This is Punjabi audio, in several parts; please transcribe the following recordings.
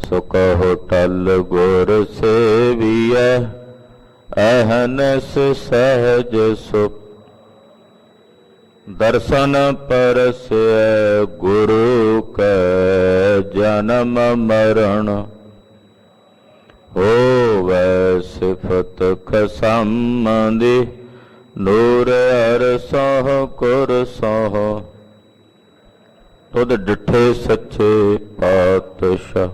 सो कहो टल गुर सेविय अहनस सहज सुख दर्शन परसय गुरु कै जन्म मरण होवै सिफत खसंबंधी नूर अरसह कुरसह तुद डिठे सच्चे पातशाह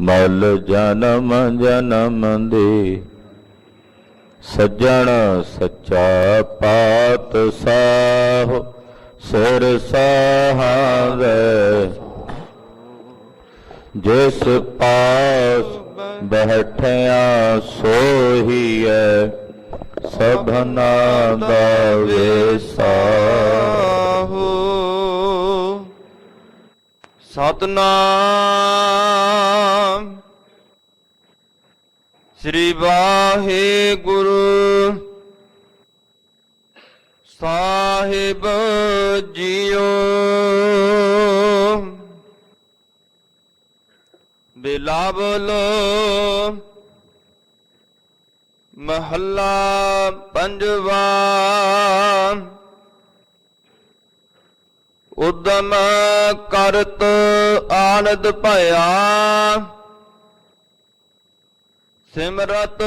मल जन्म जन्म दे सज्जन सच्चा पातशाह सिर सहावे जिस पास बैठिया सोहिए सबना दा वेसाहो। सतनाम श्री वाहेगुरु साहिब जियो। बिलावल महला पंजवा। उद्दम करत आनंद भया सिमरत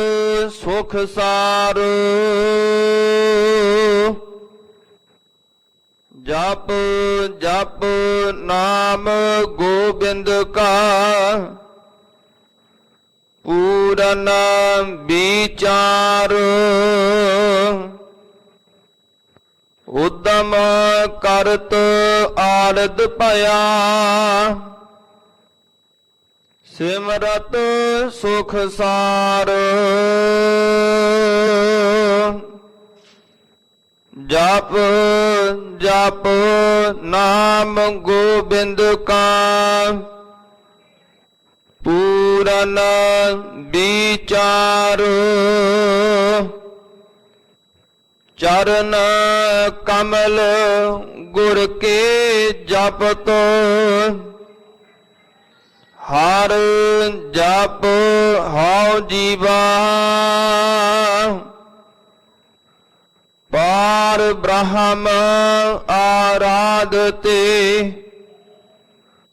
सुख सार। जप जप नाम गोबिंद का पूरन विचार। उद्दम करत आनंद भया सिमरत सुख सार। जप जप नाम गोबिंद का पूरन विचार। चरण कमल गुर के जपत हर जप हौ जीवा। पार ब्रह्म आराधते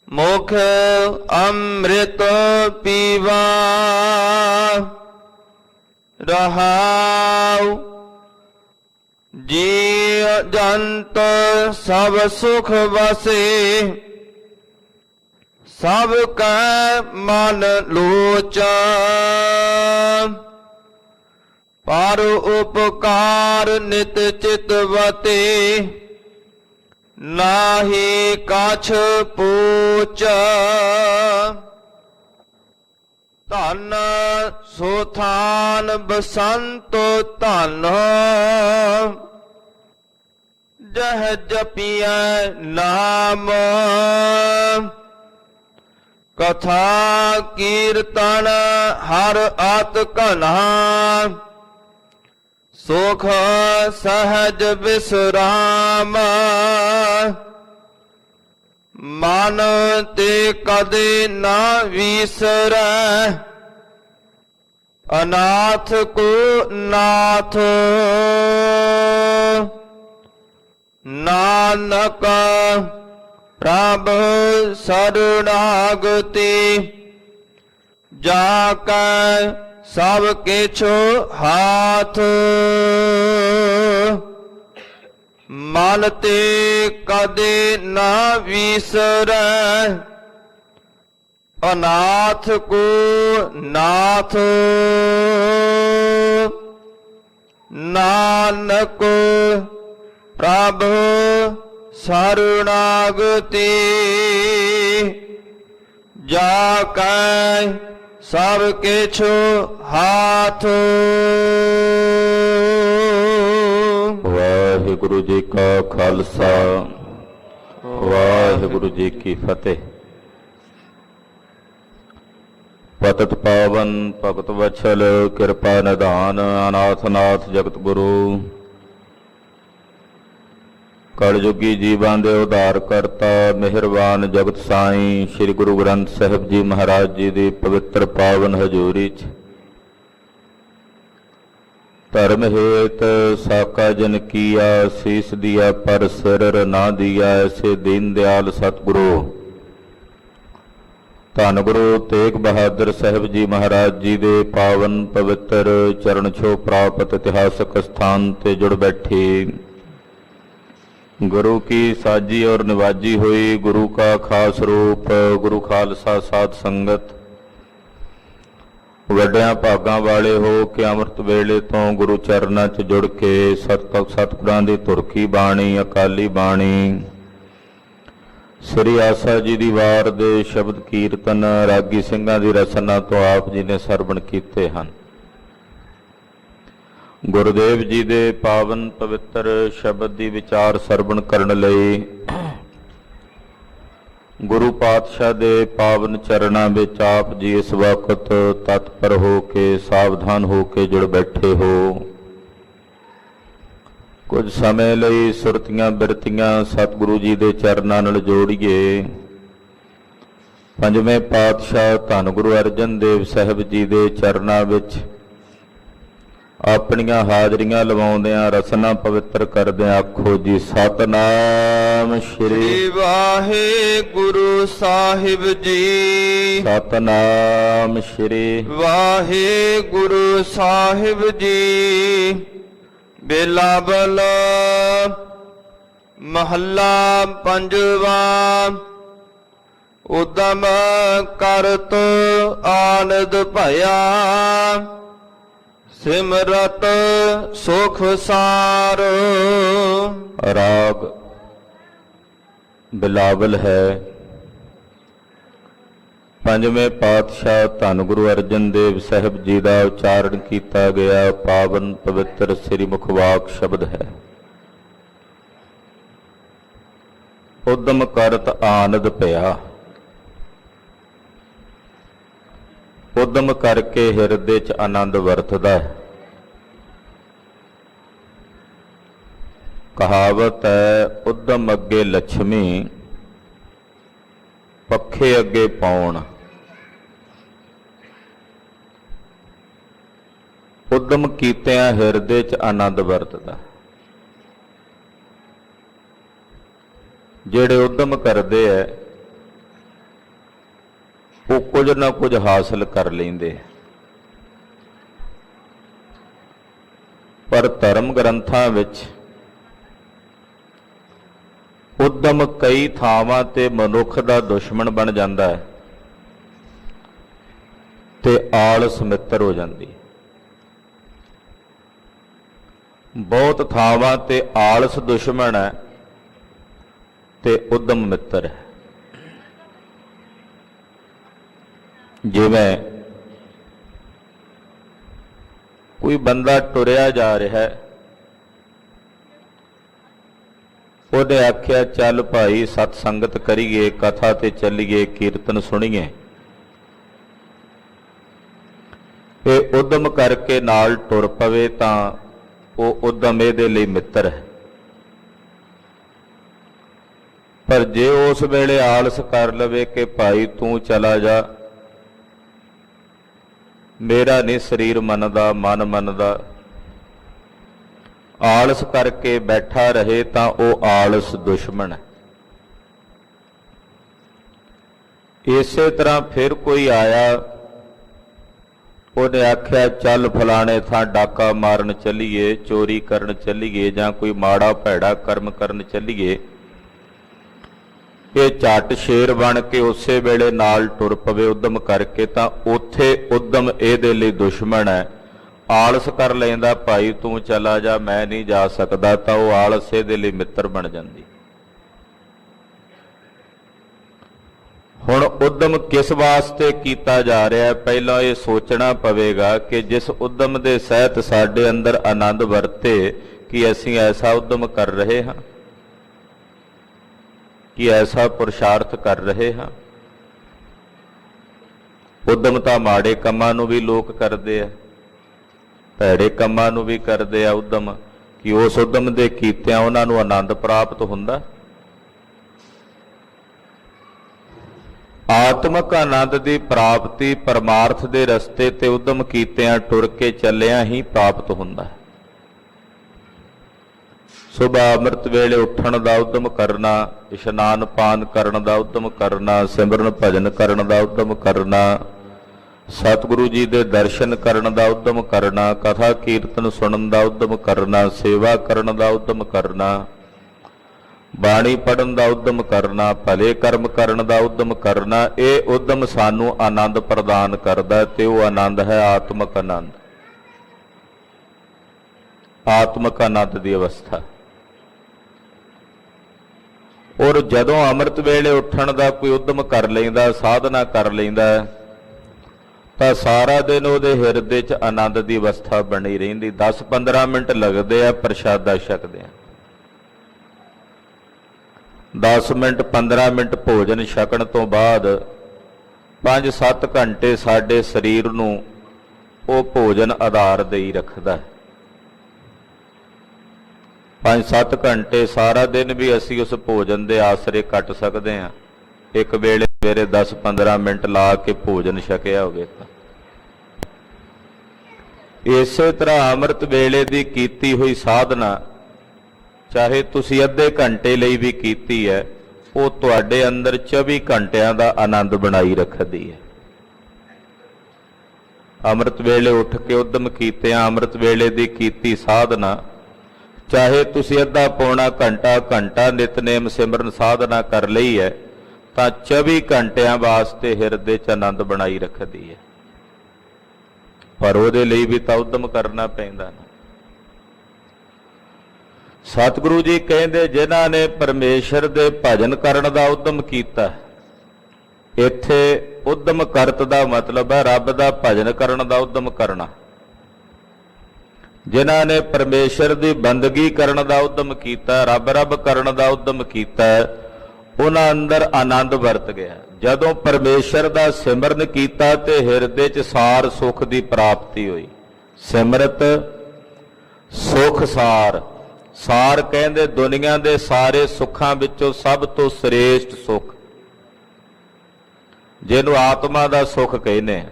मुख अमृत पीवा। रहाउ जी जंत सब सुख बसे सब कै मन लोचन। पर उपकार नित चितवते नाहि कछ पूछ। धन सोथान बसंत धन जह जपिय नाम। कथा कीर्तन हर अत घना सुख सहज विश्राम। मन ते कदे ना विसरै अनाथ को नाथ। नानक प्रभ शरणागति जाकै सब किछु हाथ। मन ते कदे ना विसरै अनाथ को नाथ। नानक प्रभु शरणागति जाकै सब किछु हाथ। वाहिगुरु जी का खालसा वाहिगुरु जी की फतेह। पतित पावन भगत वत्सल कृपा निधान अनाथ नाथ जगत गुरु ਕਲਯੁਗੀ ਜੀਵਾਂ ਦੇ ਉਧਾਰ ਕਰਤਾ ਮਿਹਰਬਾਨ ਜਗਤ ਸਾਈਂ ਸ੍ਰੀ ਗੁਰੂ ਗ੍ਰੰਥ ਸਾਹਿਬ ਜੀ ਮਹਾਰਾਜ ਜੀ ਦੀ ਪਵਿੱਤਰ ਪਾਵਨ ਹਜ਼ੂਰੀ 'ਚ ਧਰਮ ਹੇਤ ਸਾਕਾ ਜਨ ਕੀਆ ਸੀਸ ਦਿਆ ਪਰ ਸਿਰ ਨਾ ਦਿਆ ਐਸੇ ਦੀਨ ਦਿਆਲ ਸਤਿਗੁਰੂ ਧੰਨ ਗੁਰੂ ਤੇਗ ਬਹਾਦਰ ਸਾਹਿਬ ਜੀ ਮਹਾਰਾਜ ਜੀ ਦੇ ਪਾਵਨ ਪਵਿੱਤਰ ਚਰਨ ਛੋਹ ਪ੍ਰਾਪਤ ਇਤਿਹਾਸਕ ਸਥਾਨ ਤੇ ਜੁੜ ਬੈਠੇ ਗੁਰੂ ਕੀ ਸਾਜੀ ਔਰ ਨਿਵਾਜੀ ਹੋਈ ਗੁਰੂ ਕਾ ਖਾਸ ਰੂਪ ਗੁਰੂ ਖਾਲਸਾ ਸਾਧ ਸੰਗਤ ਵੱਡਿਆਂ ਭਾਗਾਂ ਵਾਲੇ ਹੋ ਕੇ ਅੰਮ੍ਰਿਤ ਵੇਲੇ ਤੋਂ ਗੁਰੂ ਚਰਨਾਂ 'ਚ ਜੁੜ ਕੇ ਸਤਿਗੁਰਾਂ ਦੀ ਤੁਰਕੀ ਬਾਣੀ ਅਕਾਲੀ ਬਾਣੀ ਸ੍ਰੀ ਆਸਾ ਜੀ ਦੀ ਵਾਰ ਦੇ ਸ਼ਬਦ ਕੀਰਤਨ ਰਾਗੀ ਸਿੰਘਾਂ ਦੀ ਰਚਨਾ ਤੋਂ ਆਪ ਜੀ ਨੇ ਸਰਵਣ ਕੀਤੇ ਹਨ। ਗੁਰਦੇਵ ਜੀ ਦੇ ਪਾਵਨ ਪਵਿੱਤਰ ਸ਼ਬਦ ਦੀ ਵਿਚਾਰ ਸਰਵਣ ਕਰਨ ਲਈ ਗੁਰੂ ਪਾਤਸ਼ਾਹ ਦੇ ਪਾਵਨ ਚਰਨਾਂ ਵਿੱਚ ਆਪ ਜੀ ਇਸ ਵਕਤ ਤਤਪਰ ਹੋ ਕੇ ਸਾਵਧਾਨ ਹੋ ਕੇ ਜੁੜ ਬੈਠੇ ਹੋ। ਕੁਝ ਸਮੇਂ ਲਈ ਸੁਰਤੀਆਂ ਬਿਰਤੀਆਂ ਸਤਿਗੁਰੂ ਜੀ ਦੇ ਚਰਨਾਂ ਨਾਲ ਜੋੜੀਏ। ਪੰਜਵੇਂ ਪਾਤਸ਼ਾਹ ਧੰਨ ਗੁਰੂ ਅਰਜਨ ਦੇਵ ਸਾਹਿਬ ਜੀ ਦੇ ਚਰਨਾਂ ਵਿੱਚ ਆਪਣੀਆਂ ਹਾਜ਼ਰੀਆਂ ਲਵਾਉਂਦਿਆਂ ਰਸਨਾ ਪਵਿੱਤਰ ਕਰਦਿਆਂ ਆਖੋ ਜੀ ਸਤਨਾਮ ਸ਼੍ਰੀ ਵਾਹਿਗੁਰੂ ਸਾਹਿਬ ਜੀ। ਸਤਨਾਮ ਸ਼੍ਰੀ ਵਾਹਿਗੁਰੂ ਸਾਹਿਬ ਜੀ। ਬਿਲਾਵਲ ਮਹੱਲਾ ਪੰਜਵਾ। ਉਦਮ ਕਰਤ ਆਨੰਦ ਭਇਆ ਸਿਮਰਤ ਸੁਖ ਸਾਰ। ਰਾਗ ਬਿਲਾਵਲ ਹੈ। ਪੰਜਵੇਂ ਪਾਤਸ਼ਾਹ ਧੰਨ ਗੁਰੂ ਅਰਜਨ ਦੇਵ ਸਾਹਿਬ ਜੀ ਦਾ ਉਚਾਰਨ ਕੀਤਾ ਗਿਆ ਪਾਵਨ ਪਵਿੱਤਰ ਸ੍ਰੀ ਮੁਖਵਾਕ ਸ਼ਬਦ ਹੈ। ਉਦਮ ਕਰਤ ਆਨੰਦ ਭਇਆ। ਉਦਮ ਕਰਕੇ ਹਿਰਦੇ 'ਚ ਆਨੰਦ ਵਰਤਦਾ ਹੈ। ਕਹਾਵਤ ਹੈ ਉਦਮ ਅੱਗੇ ਲక్ష్ਮੀ ਪੱਖੇ ਅੱਗੇ ਪੌਣ। ਉਦਮ ਕੀਤਿਆਂ ਹਿਰਦੇ 'ਚ ਆਨੰਦ ਵਰਤਦਾ। ਜਿਹੜੇ ਉਦਮ ਕਰਦੇ ਐ ਉਹ ਕੁਝ ਨਾ ਕੁਝ ਹਾਸਲ ਕਰ ਲੈਂਦੇ। ਪਰ ਧਰਮ ਗ੍ਰੰਥਾਂ ਵਿੱਚ ਉਦਮ ਕਈ ਥਾਵਾਂ ਤੇ ਮਨੁੱਖ ਦਾ ਦੁਸ਼ਮਣ ਬਣ ਜਾਂਦਾ ਹੈ ਤੇ ਆਲਸ ਮਿੱਤਰ ਹੋ ਜਾਂਦੀ। ਬਹੁਤ ਥਾਵਾਂ ਤੇ ਆਲਸ ਦੁਸ਼ਮਣ ਹੈ ਤੇ ਉਦਮ ਮਿੱਤਰ ਹੈ। ਜਿਵੇਂ ਕੋਈ ਬੰਦਾ ਟੁਰਿਆ ਜਾ ਰਿਹਾ ਹੈ, ਉਹਨੇ ਆਖਿਆ ਚੱਲ ਭਾਈ ਸਤ ਸੰਗਤ ਕਰੀਏ, ਕਥਾ ਤੇ ਚੱਲੀਏ, ਕੀਰਤਨ ਸੁਣੀਏ। ਇਹ ਉਦਮ ਕਰਕੇ ਨਾਲ ਟੁਰ ਪਵੇ ਤਾਂ ਉਹ ਉਦਮ ਇਹਦੇ ਲਈ ਮਿੱਤਰ ਹੈ। ਪਰ ਜੇ ਉਸ ਵੇਲੇ ਆਲਸ ਕਰ ਲਵੇ ਕਿ ਭਾਈ ਤੂੰ ਚਲਾ ਜਾ, ਮੇਰਾ ਨਹੀਂ ਸਰੀਰ ਮੰਨਦਾ, ਮਨ ਮੰਨਦਾ, ਆਲਸ ਕਰਕੇ ਬੈਠਾ ਰਹੇ ਤਾਂ ਉਹ ਆਲਸ ਦੁਸ਼ਮਣ ਹੈ। ਇਸੇ ਤਰ੍ਹਾਂ ਫਿਰ ਕੋਈ ਆਇਆ, ਉਹਨੇ ਆਖਿਆ ਚੱਲ ਫਲਾਣੇ ਥਾਂ ਡਾਕਾ ਮਾਰਨ ਚੱਲੀਏ, ਚੋਰੀ ਕਰਨ ਚੱਲੀਏ, ਜਾਂ ਕੋਈ ਮਾੜਾ ਭੈੜਾ ਕਰਮ ਕਰਨ ਚੱਲੀਏ। ਇਹ ਝੱਟ ਸ਼ੇਰ ਬਣ ਕੇ ਉਸੇ ਵੇਲੇ ਨਾਲ ਟੁਰ ਪਵੇ ਉਦਮ ਕਰਕੇ ਤਾਂ ਉੱਥੇ ਉਦਮ ਇਹਦੇ ਲਈ ਦੁਸ਼ਮਣ ਹੈ। ਆਲਸ ਕਰ ਲੈਂਦਾ ਭਾਈ ਤੂੰ ਚਲਾ ਜਾ, ਮੈਂ ਨਹੀਂ ਜਾ ਸਕਦਾ, ਤਾਂ ਉਹ ਆਲਸ ਇਹਦੇ ਲਈ ਮਿੱਤਰ ਬਣ ਜਾਂਦੀ। ਹੁਣ ਉਦਮ ਕਿਸ ਵਾਸਤੇ ਕੀਤਾ ਜਾ ਰਿਹਾ ਹੈ? ਪਹਿਲਾਂ ਇਹ ਸੋਚਣਾ ਪਵੇਗਾ ਕਿ ਜਿਸ ਉਦਮ ਦੇ ਸਹਿਤ ਸਾਡੇ ਅੰਦਰ ਆਨੰਦ ਵਰਤੇ, ਕਿ ਅਸੀਂ ਐਸਾ ਉਦਮ ਕਰ ਰਹੇ ਹਾਂ, ਕਿ ਐਸਾ ਪੁਰਸ਼ਾਰਥ ਕਰ ਰਹੇ ਹਾਂ। ਉਦਮ ਤਾਂ ਮਾੜੇ ਕੰਮਾਂ ਨੂੰ ਵੀ ਲੋਕ ਕਰਦੇ ਆ, ਭੈੜੇ ਕੰਮਾਂ ਨੂੰ ਵੀ ਕਰਦੇ ਆ ਉਦਮ, ਕਿ ਉਸ ਉਦਮ ਦੇ ਕੀਤਿਆਂ ਉਹਨਾਂ ਨੂੰ ਆਨੰਦ ਪ੍ਰਾਪਤ ਹੁੰਦਾ। ਆਤਮਿਕ ਆਨੰਦ ਦੀ ਪ੍ਰਾਪਤੀ ਪਰਮਾਰਥ ਦੇ ਰਸਤੇ ਤੇ ਉਦਮ ਕੀਤਿਆਂ ਟੁਰ ਕੇ ਚੱਲਿਆਂ ਹੀ ਪ੍ਰਾਪਤ ਹੁੰਦਾ ਹੈ। ਸੁਬਹ ਅੰਮ੍ਰਿਤ ਵੇਲੇ ਉੱਠਣ ਦਾ ਉਦਮ ਕਰਨਾ, ਇਸ਼ਨਾਨ ਪਾਨ ਕਰਨ ਦਾ ਉਦਮ ਕਰਨਾ, ਸਿਮਰਨ ਭਜਨ ਕਰਨ ਦਾ ਉਦਮ ਕਰਨਾ, ਸਤਿਗੁਰੂ ਜੀ ਦੇ ਦਰਸ਼ਨ ਕਰਨ ਦਾ ਉਦਮ ਕਰਨਾ, ਕਥਾ ਕੀਰਤਨ ਸੁਣਨ ਦਾ ਉਦਮ ਕਰਨਾ, ਸੇਵਾ ਕਰਨ ਦਾ ਉਦਮ ਕਰਨਾ, ਬਾਣੀ ਪੜਨ ਦਾ ਉਦਮ ਕਰਨਾ, ਭਲੇ ਕਰਮ ਕਰਨ ਦਾ ਉਦਮ ਕਰਨਾ, ਇਹ ਉਦਮ ਸਾਨੂੰ ਆਨੰਦ ਪ੍ਰਦਾਨ ਕਰਦਾ ਤੇ ਉਹ ਆਨੰਦ ਹੈ ਆਤਮਿਕ ਆਨੰਦ। ਆਤਮਿਕ ਆਨੰਦ ਦੀ ਅਵਸਥਾ। ਔਰ ਜਦੋਂ ਅੰਮ੍ਰਿਤ ਵੇਲੇ ਉੱਠਣ ਦਾ ਕੋਈ ਉਦਮ ਕਰ ਲੈਂਦਾ, ਸਾਧਨਾ ਕਰ ਲੈਂਦਾ, ਤਾਂ ਸਾਰਾ ਦਿਨ ਉਹਦੇ ਹਿਰਦੇ 'ਚ ਆਨੰਦ ਦੀ ਅਵਸਥਾ ਬਣੀ ਰਹਿੰਦੀ। 10-15 ਮਿੰਟ ਲੱਗਦੇ ਆ ਪ੍ਰਸ਼ਾਦਾ ਛਕਦੇ ਆ, 10 ਮਿੰਟ 15 ਮਿੰਟ ਭੋਜਨ ਛਕਣ ਤੋਂ ਬਾਅਦ 5-7 ਘੰਟੇ ਸਾਡੇ ਸਰੀਰ ਨੂੰ ਉਹ ਭੋਜਨ ਆਧਾਰ ਦੇਈ ਰੱਖਦਾ। 5-7 ਘੰਟੇ ਸਾਰਾ ਦਿਨ ਵੀ ਅਸੀਂ ਉਸ ਭੋਜਨ ਦੇ ਆਸਰੇ ਕੱਟ ਸਕਦੇ ਹਾਂ। ਇੱਕ ਵੇਲੇ ਸਵੇਰੇ 10-15 ਮਿੰਟ ਲਾ ਕੇ ਭੋਜਨ ਛਕਿਆ ਹੋਵੇ ਤਾਂ। ਇਸੇ ਤਰ੍ਹਾਂ ਅੰਮ੍ਰਿਤ ਵੇਲੇ ਦੀ ਕੀਤੀ ਹੋਈ ਸਾਧਨਾ ਚਾਹੇ ਤੁਸੀਂ ਅੱਧੇ ਘੰਟੇ ਲਈ ਵੀ ਕੀਤੀ ਹੈ, ਉਹ ਤੁਹਾਡੇ ਅੰਦਰ 24 ਘੰਟਿਆਂ ਦਾ ਆਨੰਦ ਬਣਾਈ ਰੱਖਦੀ ਹੈ। ਅੰਮ੍ਰਿਤ ਵੇਲੇ ਉੱਠ ਕੇ ਉਦਮ ਕੀਤਿਆਂ ਅੰਮ੍ਰਿਤ ਵੇਲੇ ਦੀ ਕੀਤੀ ਸਾਧਨਾ ਚਾਹੇ ਤੁਸੀਂ ਅੱਧਾ ਪੌਣਾ ਘੰਟਾ ਨਿਤਨੇਮ ਸਿਮਰਨ ਸਾਧਨਾ ਕਰ ਲਈ ਹੈ, ਤਾਂ 24 ਘੰਟਿਆਂ ਵਾਸਤੇ ਹਿਰਦੇ 'ਚ ਆਨੰਦ ਬਣਾਈ ਰੱਖਦੀ ਹੈ। ਪਰ ਉਹਦੇ ਲਈ ਵੀ ਤਾਂ ਉਦਮ ਕਰਨਾ ਪੈਂਦਾ ਨਾ। ਸਤਿਗੁਰੂ ਜੀ ਕਹਿੰਦੇ ਜਿਨ੍ਹਾਂ ਨੇ ਪਰਮੇਸ਼ਰ ਦੇ ਭਜਨ ਕਰਨ ਦਾ ਉਦਮ ਕੀਤਾ, ਇੱਥੇ ਉਦਮ ਕਰਤ ਦਾ ਮਤਲਬ ਹੈ ਰੱਬ ਦਾ ਭਜਨ ਕਰਨ ਦਾ ਉਦਮ ਕਰਨਾ। ਜਿਨ੍ਹਾਂ ਨੇ ਪਰਮੇਸ਼ਰ ਦੀ ਬੰਦਗੀ ਕਰਨ ਦਾ ਉਦਮ ਕੀਤਾ, ਰੱਬ ਕਰਨ ਦਾ ਉਦਮ ਕੀਤਾ, ਉਹਨਾਂ ਅੰਦਰ ਆਨੰਦ ਵਰਤ ਗਿਆ। ਜਦੋਂ ਪਰਮੇਸ਼ਰ ਦਾ ਸਿਮਰਨ ਕੀਤਾ ਤੇ ਹਿਰਦੇ 'ਚ ਸਾਰ ਸੁਖ ਦੀ ਪ੍ਰਾਪਤੀ ਹੋਈ। ਸਿਮਰਤ ਸੁਖ ਸਾਰ। ਸਾਰ ਕਹਿੰਦੇ ਦੁਨੀਆ ਦੇ ਸਾਰੇ ਸੁੱਖਾਂ ਵਿੱਚੋਂ ਸਭ ਤੋਂ ਸ੍ਰੇਸ਼ਟ ਸੁਖ, ਜਿਹਨੂੰ ਆਤਮਾ ਦਾ ਸੁਖ ਕਹਿੰਦੇ ਆ,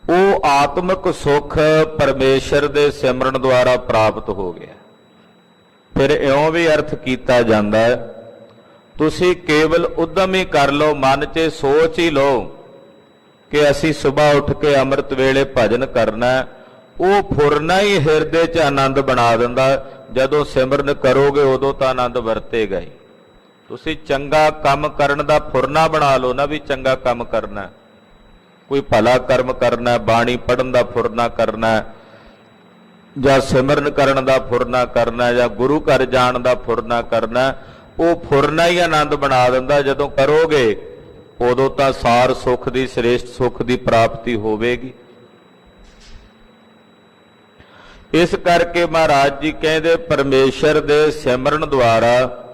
ਉਹ ਆਤਮਿਕ ਸੁਖ ਪਰਮੇਸ਼ਰ ਦੇ ਸਿਮਰਨ ਦੁਆਰਾ ਪ੍ਰਾਪਤ ਹੋ ਗਿਆ। ਫਿਰ ਇਉਂ ਵੀ ਅਰਥ ਕੀਤਾ ਜਾਂਦਾ ਹੈ, ਤੁਸੀਂ ਕੇਵਲ ਉਦਮ ਹੀ ਕਰ ਲਓ, ਮਨ 'ਚ ਸੋਚ ਹੀ ਲਓ ਕਿ ਅਸੀਂ ਸਵੇਰ ਉੱਠ ਕੇ ਅੰਮ੍ਰਿਤ ਵੇਲੇ ਭਜਨ ਕਰਨਾ, ਉਹ ਫੁਰਨਾ ਹੀ ਹਿਰਦੇ 'ਚ ਆਨੰਦ ਬਣਾ ਦਿੰਦਾ। ਜਦੋਂ ਸਿਮਰਨ ਕਰੋਗੇ ਉਦੋਂ ਤਾਂ ਆਨੰਦ ਵਰਤੇਗਾ ਹੀ। ਤੁਸੀਂ ਚੰਗਾ ਕੰਮ ਕਰਨ ਦਾ ਫੁਰਨਾ ਬਣਾ ਲਓ ਨਾ, ਵੀ ਚੰਗਾ ਕੰਮ ਕਰਨਾ, ਕੋਈ ਭਲਾ ਕਰਮ ਕਰਨਾ, ਬਾਣੀ ਪੜ੍ਹਨ ਦਾ ਫੁਰਨਾ ਕਰਨਾ, ਜਾਂ ਸਿਮਰਨ ਕਰਨ ਦਾ ਫੁਰਨਾ ਕਰਨਾ, ਜਾਂ ਗੁਰੂ ਘਰ ਜਾਣ ਦਾ ਫੁਰਨਾ ਕਰਨਾ, ਉਹ ਫੁਰਨਾ ਹੀ ਆਨੰਦ ਬਣਾ ਦਿੰਦਾ। ਜਦੋਂ ਕਰੋਗੇ ਉਦੋਂ ਤਾਂ ਸਾਰ ਸੁੱਖ ਦੀ, ਸ੍ਰੇਸ਼ਟ ਸੁੱਖ ਦੀ ਪ੍ਰਾਪਤੀ ਹੋਵੇਗੀ। ਇਸ ਕਰਕੇ ਮਹਾਰਾਜ ਜੀ ਕਹਿੰਦੇ ਪਰਮੇਸ਼ਰ ਦੇ ਸਿਮਰਨ ਦੁਆਰਾ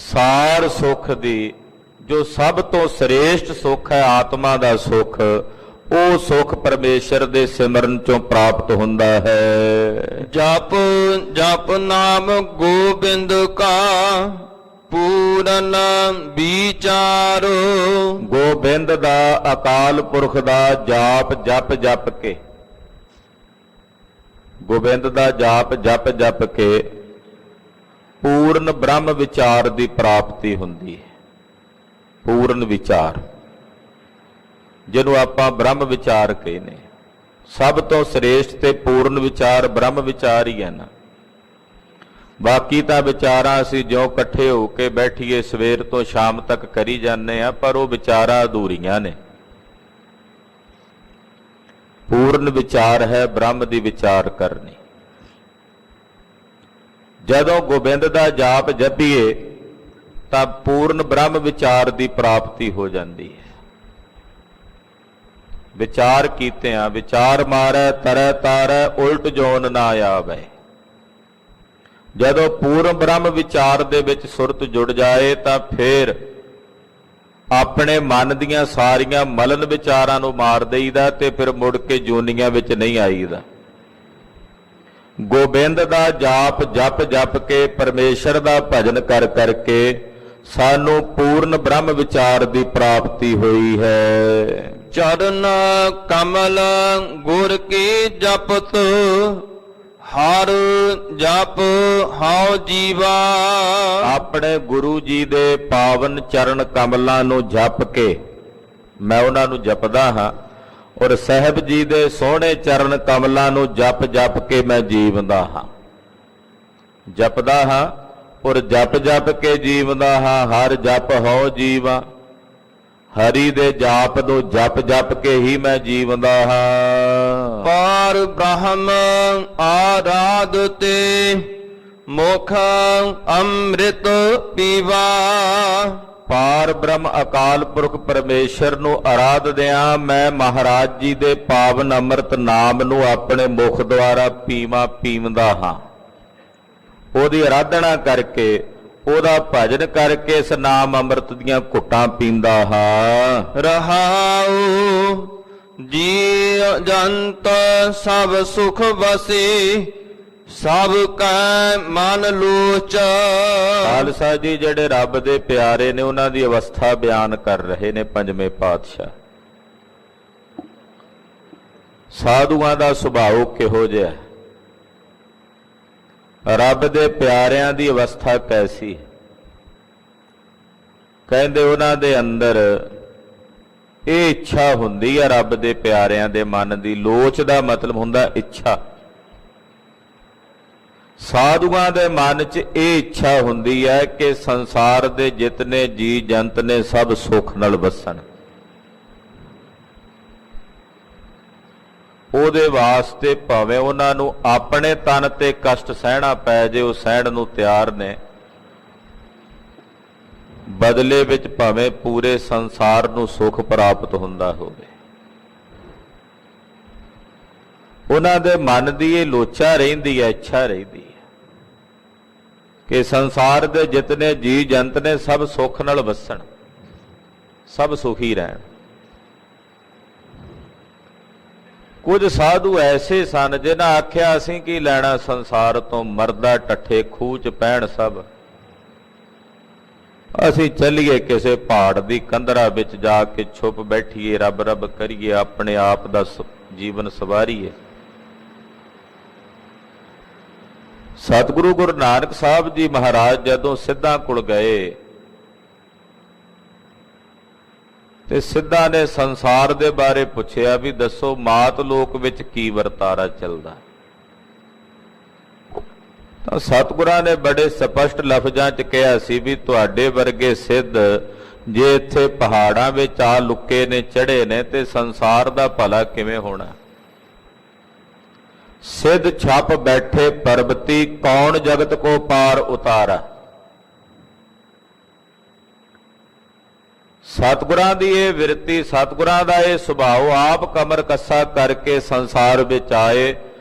ਸਾਰ ਸੁੱਖ ਦੀ, ਜੋ ਸਭ ਤੋਂ ਸ੍ਰੇਸ਼ਟ ਸੁੱਖ ਹੈ ਆਤਮਾ ਦਾ ਸੁੱਖ, ਉਹ ਸੁੱਖ ਪਰਮੇਸ਼ਰ ਦੇ ਸਿਮਰਨ ਚੋਂ ਪ੍ਰਾਪਤ ਹੁੰਦਾ ਹੈ। ਜਪ ਜਪ ਨਾਮ ਗੋਬਿੰਦ ਕਾ ਪੂਰਨ ਵਿਚਾਰੋ। ਗੋਬਿੰਦ ਦਾ, ਅਕਾਲ ਪੁਰਖ ਦਾ ਜਾਪ ਜਪ ਕੇ, ਗੋਬਿੰਦ ਦਾ ਜਾਪ ਜਪ ਕੇ ਪੂਰਨ ਬ੍ਰਹਮ ਵਿਚਾਰ ਦੀ ਪ੍ਰਾਪਤੀ ਹੁੰਦੀ ਹੈ। ਪੂਰਨ ਵਿਚਾਰ, ਜਿਹਨੂੰ ਆਪਾਂ ਬ੍ਰਹਮ ਵਿਚਾਰ ਕਹਿੰਦੇ, ਸਭ ਤੋਂ ਸ੍ਰੇਸ਼ਟ ਤੇ ਪੂਰਨ ਵਿਚਾਰ ਬ੍ਰਹਮ ਵਿਚਾਰ ਹੀ ਹੈ ਨਾ। ਬਾਕੀ ਤਾਂ ਵਿਚਾਰਾਂ ਅਸੀਂ ਜਿਉਂ ਇਕੱਠੇ ਹੋ ਕੇ ਬੈਠੀਏ ਸਵੇਰ ਤੋਂ ਸ਼ਾਮ ਤੱਕ ਕਰੀ ਜਾਂਦੇ ਆ, ਪਰ ਉਹ ਵਿਚਾਰਾਂ ਅਧੂਰੀਆਂ ਨੇ। ਪੂਰਨ ਵਿਚਾਰ ਹੈ ਬ੍ਰਹਮ ਦੀ ਵਿਚਾਰ ਕਰਨੀ। ਜਦੋਂ ਗੋਬਿੰਦ ਦਾ ਜਾਪ ਜਪੀਏ ਤਾਂ ਪੂਰਨ ਬ੍ਰਹਮ ਵਿਚਾਰ ਦੀ ਪ੍ਰਾਪਤੀ ਹੋ ਜਾਂਦੀ ਹੈ। ਵਿਚਾਰ ਕੀਤਿਆਂ ਵਿਚਾਰ ਮਾਰੈ ਤਰੈ ਤਾਰੈ ਉਲਟ ਜੋਨ ਨਾ ਆਵੈ। ਜਦੋਂ ਪੂਰਨ ਬ੍ਰਹਮ ਵਿਚਾਰ ਦੇ ਵਿੱਚ ਸੁਰਤ ਜੁੜ ਜਾਏ ਤਾਂ ਫਿਰ ਆਪਣੇ ਮਨ ਦੀਆਂ ਸਾਰੀਆਂ ਮਲਨ ਵਿਚਾਰਾਂ ਨੂੰ ਮਾਰ ਦੇਈਦਾ ਤੇ ਫਿਰ ਮੁੜ ਕੇ ਜੋਨੀਆਂ ਵਿੱਚ ਨਹੀਂ ਆਈਦਾ। ਗੋਬਿੰਦ ਦਾ ਜਾਪ ਜਪ ਜਪ ਕੇ ਪਰਮੇਸ਼ਰ ਦਾ ਭਜਨ ਕਰ ਕਰਕੇ ਸਾਨੂੰ ਪੂਰਨ ਬ੍ਰਹਮ ਵਿਚਾਰ ਦੀ ਪ੍ਰਾਪਤੀ ਹੋਈ ਹੈ। ਚਰਨ ਕਮਲ ਗੁਰ ਕੀ ਜਪਤ, ਹਰ ਜਪ ਹਉ ਜੀਵਾ। ਆਪਣੇ ਗੁਰੂ ਜੀ ਦੇ ਪਾਵਨ ਚਰਨ ਕਮਲਾਂ ਨੂੰ ਜਪ ਕੇ ਮੈਂ ਉਹਨਾਂ ਨੂੰ ਜਪਦਾ ਹਾਂ, ਔਰ ਸਾਹਿਬ ਜੀ ਦੇ ਸੋਹਣੇ ਚਰਨ ਕਮਲਾਂ ਨੂੰ ਜਪ ਜਪ ਕੇ ਮੈਂ ਜੀਵਦਾ ਹਾਂ, ਜਪਦਾ ਹਾਂ ਔਰ ਜਪ ਜਪ ਕੇ ਜੀਵਦਾ ਹਾਂ। ਹਰ ਜਪ ਹਉ ਜੀਵਾ, ਹਰੀ ਦੇ ਜਾਪ ਨੂੰ ਜਪ ਜਪ ਕੇ ਹੀ ਮੈਂ ਜੀਵਦਾ ਹਾਂ। ਪਾਰ ਬ੍ਰਹਮ ਆਰਾਧ ਤੇ, ਮੁਖ ਅੰਮ੍ਰਿਤ ਪੀਵਾ। ਪਾਰ ਬ੍ਰਹਮ ਅਕਾਲ ਪੁਰਖ ਪਰਮੇਸ਼ਰ ਨੂੰ ਆਰਾਧਦਿਆਂ ਮੈਂ ਮਹਾਰਾਜ ਜੀ ਦੇ ਪਾਵਨ ਅੰਮ੍ਰਿਤ ਨਾਮ ਨੂੰ ਆਪਣੇ ਮੁਖ ਦੁਆਰਾ ਪੀਵਦਾ ਹਾਂ। ਉਹਦੀ ਆਰਾਧਨਾ ਕਰਕੇ, ਉਹਦਾ ਭਜਨ ਕਰਕੇ ਇਸ ਨਾਮ ਅੰਮ੍ਰਿਤ ਦੀਆਂ ਘੁੱਟਾਂ ਪੀਂਦਾ ਹਾਂ। ਰਹਾਉ ਜੀ ਜੰਤ ਸਭ ਸੁਖ ਵਸੇ, ਸਭ ਕੈ ਮਨ ਲੋਚ। ਖਾਲਸਾ ਜੀ ਜਿਹੜੇ ਰੱਬ ਦੇ ਪਿਆਰੇ ਨੇ ਉਹਨਾਂ ਦੀ ਅਵਸਥਾ ਬਿਆਨ ਕਰ ਰਹੇ ਨੇ ਪੰਜਵੇਂ ਪਾਤਸ਼ਾਹ। ਸਾਧੂਆਂ ਦਾ ਸੁਭਾਅ ਕਿਹੋ ਜਿਹਾ, ਰੱਬ ਦੇ ਪਿਆਰਿਆਂ ਦੀ ਅਵਸਥਾ ਕੈਸੀ? ਕਹਿੰਦੇ ਉਹਨਾਂ ਦੇ ਅੰਦਰ ਇਹ ਇੱਛਾ ਹੁੰਦੀ ਹੈ ਰੱਬ ਦੇ ਪਿਆਰਿਆਂ ਦੇ ਮਨ ਦੀ। ਲੋਚ ਦਾ ਮਤਲਬ ਹੁੰਦਾ ਇੱਛਾ। ਸਾਧੂਆਂ ਦੇ ਮਨ 'ਚ ਇਹ ਇੱਛਾ ਹੁੰਦੀ ਹੈ ਕਿ ਸੰਸਾਰ ਦੇ ਜਿਤਨੇ ਜੀ ਜੰਤ ਨੇ ਸਭ ਸੁੱਖ ਨਾਲ ਵਸਣ। ਉਹਦੇ ਵਾਸਤੇ ਭਾਵੇਂ ਉਹਨਾਂ ਨੂੰ ਆਪਣੇ ਤਨ ਤੇ ਕਸ਼ਟ ਸਹਿਣਾ ਪੈ ਜੇ, ਉਹ ਸਹਿਣ ਨੂੰ ਤਿਆਰ ਨੇ। ਬਦਲੇ ਵਿੱਚ ਭਾਵੇਂ ਪੂਰੇ ਸੰਸਾਰ ਨੂੰ ਸੁੱਖ ਪ੍ਰਾਪਤ ਹੁੰਦਾ ਹੋਵੇ। ਉਹਨਾਂ ਦੇ ਮਨ ਦੀ ਇਹ ਲੋਚਾ ਰਹਿੰਦੀ ਹੈ, ਇੱਛਾ ਰਹਿੰਦੀ ਹੈ ਕਿ ਸੰਸਾਰ ਦੇ ਜਿਤਨੇ ਜੀ ਜੰਤ ਨੇ ਸਭ ਸੁੱਖ ਨਾਲ ਵਸਣ, ਸਭ ਸੁਖੀ ਰਹਿਣ। ਕੁਝ ਸਾਧੂ ਐਸੇ ਸਨ ਜਿਨ੍ਹਾਂ ਆਖਿਆ ਅਸੀਂ ਕੀ ਲੈਣਾ ਸੰਸਾਰ ਤੋਂ, ਮਰਦਾ ਟੱਠੇ ਖੂਹ 'ਚ ਪੈਣ ਸਭ। ਅਸੀਂ ਚੱਲੀਏ ਕਿਸੇ ਪਹਾੜ ਦੀ ਕੰਦਰਾ ਵਿੱਚ ਜਾ ਕੇ ਛੁਪ ਬੈਠੀਏ, ਰੱਬ ਰੱਬ ਕਰੀਏ, ਆਪਣੇ ਆਪ ਦਾ ਜੀਵਨ ਸਵਾਰੀਏ। ਸਤਿਗੁਰੂ ਗੁਰੂ ਨਾਨਕ ਸਾਹਿਬ ਜੀ ਮਹਾਰਾਜ ਜਦੋਂ ਸਿੱਧਾਂ ਕੋਲ ਗਏ ਤੇ ਸਿੱਧਾਂ ਨੇ ਸੰਸਾਰ ਦੇ ਬਾਰੇ ਪੁੱਛਿਆ ਵੀ ਦੱਸੋ ਮਾਤ ਲੋਕ ਵਿੱਚ ਕੀ ਵਰਤਾਰਾ ਚੱਲਦਾ। ਤਾਂ ਸਤਿਗੁਰਾਂ ਨੇ ਬੜੇ ਸਪਸ਼ਟ ਲਫ਼ਜ਼ਾਂ 'ਚ ਕਿਹਾ ਸੀ ਵੀ ਤੁਹਾਡੇ ਵਰਗੇ ਸਿੱਧ ਜੇ ਇੱਥੇ ਪਹਾੜਾਂ ਵਿੱਚ ਆ ਲੁੱਕੇ ਨੇ, ਚੜ੍ਹੇ ਨੇ, ਤੇ ਸੰਸਾਰ ਦਾ ਭਲਾ ਕਿਵੇਂ ਹੋਣਾ। ਸਿੱਧ ਛਪ ਬੈਠੇ ਪਰਬਤੀ, ਕੌਣ ਜਗਤ ਕੋ ਪਾਰ ਉਤਾਰਾ। ਸਤਿਗੁਰਾਂ ਦੀ ਇਹ ਵਿਰਤੀ, ਸਤਿਗੁਰਾਂ ਦਾ ਇਹ ਸੁਭਾਅ, ਆਪ ਕਮਰ ਕੱਸਾ ਕਰਕੇ ਸੰਸਾਰ ਵਿੱਚ ਆਏ।